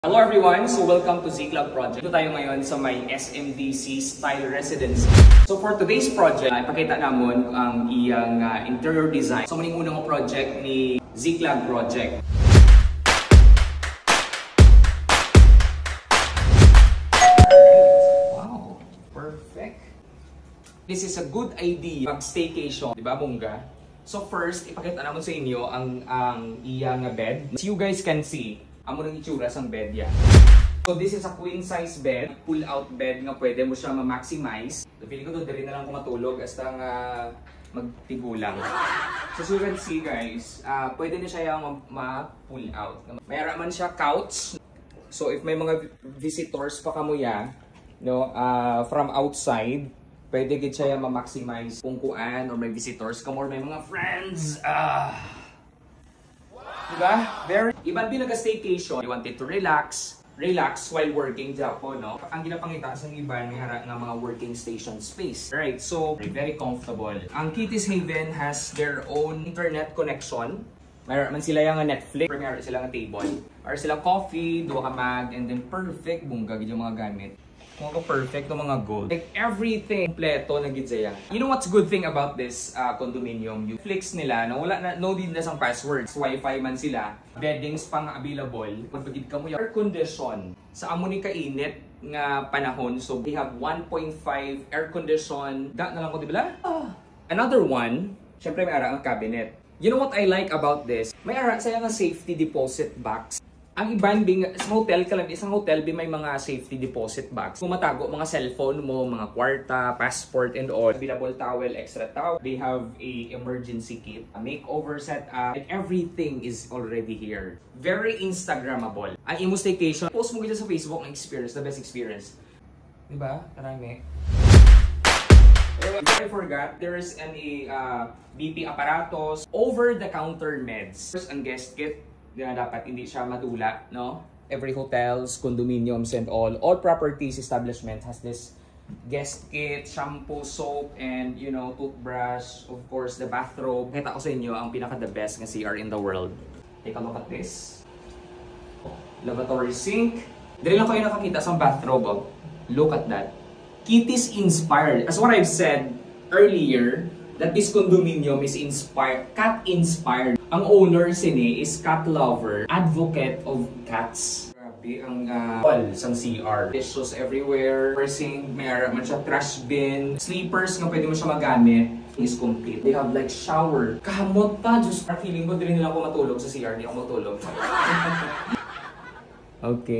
Hello everyone! So welcome to Z-Club Project. Ito tayo ngayon sa may SMDC Style Residency. So for today's project, ipakita namin ang iyang interior design. So maning unang project ni Z-Club Project. Wow! Perfect! This is a good idea pag-staycation, di ba bongga? So first, ipakita namin sa inyo ang iyang bed. As you guys can see, amo nang itsura sang bed yan. So this is a queen size bed, pull out bed nga pwede mo siya ma-maximize. So feeling ko doon dali na lang ko matulog hasta nga magtigulang. So as you can see guys, pwede na siya yung ma-pull out. Mayroon man siya couch. So if may mga visitors pa kamuya, no, from outside, pwede gid siya yung ma-maximize kung kuan or may visitors ka or may mga friends. Diba? Very iban pinag-staycation. You wanted to relax while working Japan, no? Ang ginapangita sa iban may harap ng mga working station space. Right, so very comfortable. Ang Kitty's Haven has their own internet connection. Mayroon man sila yung Netflix, mayroon sila ng table. Or sila coffee, duha ka mag, and then perfect bunga gid yung mga gamit. Mga perfect ng mga gold. Like everything kompleto na gid saya. You know what's good thing about this condominium? Yung Netflix nila, no need na sang passwords. Wi-Fi man sila. Beddings pang available. Pagpagid ka mo yung air condition. Sa amo ni kainit nga panahon, so they have 1.5 air condition. Da na lang ko di ba? Another one, syempre may ara ang cabinet. You know what I like about this? May ara saya nga safety deposit box. Ang iban bing sa hotel ka lang, isang hotel may mga safety deposit box. Kung matago mga cellphone mo, mga kwarta, passport and all, available towel, extra towel. They have a emergency kit, a makeover set like everything is already here. Very Instagrammable. Ang imo staycation, post mo gid sa Facebook ang experience, the best experience. Di ba? Karami. I forgot, there is any BP apparatus, over-the-counter meds. First, ang guest kit, na dapat hindi siya madula, no? Every hotels, condominiums and all properties establishment has this guest kit, shampoo, soap, and you know, toothbrush, of course, the bathrobe. Kita ko sa inyo ang pinaka-the best nga CR in the world. Take a look at this. Lavatory sink. Dili lang kayo nakakita sa bathrobe. Oh. Look at that. Kitty's inspired. As what I've said earlier, that this condominium is inspired, cat-inspired. Ang owner sini is cat lover, advocate of cats. Grabe ang wall sang CR. Dishes everywhere. Sink, mayroon man siya trash bin. Sleepers nga pwede mo siya magamit. Is complete. They have like shower. Kahamot pa. Just feeling ko din nila ako matulog sa CR. Hindi ako matulog. Okay.